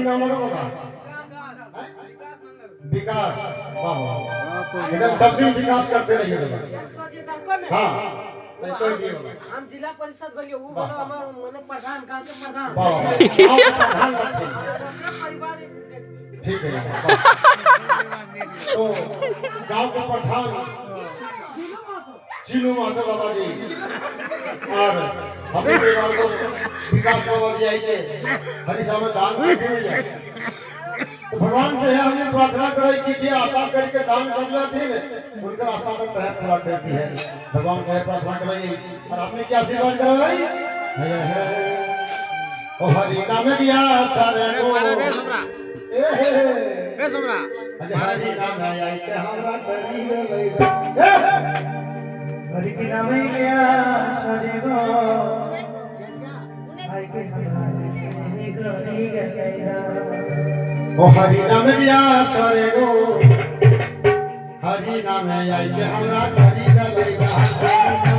की नाम है बाबा विकास बाबा एकदम सब दिन विकास करते रहिए हाँ हम जिला परिषद बलिए वो बोलो हमार माने प्रधान गांव के प्रधान बाबा आप प्रधान रखते परिवार ठीक है तो गांव के प्रधान चीनू माधव बाबा जी और हमें परिवार को विकास बाबा जी आएंगे हरी में दान करते हुए तो भगवान से हमने प्रार्थना कराई कि जो आशा करके दान कर थे उनका आशा का तय पूरा करती है भगवान से प्रार्थना कराई और आपने क्या आशीर्वाद कराई ओ हरि नाम दिया सारे को ए सोमरा हरि नाम आई के हमरा करी ले हरि की नाम लिया सारे को आई के हमारे करी गया ओ हरि नाम दिया सारे को हरि नाम आई के हमरा करी ले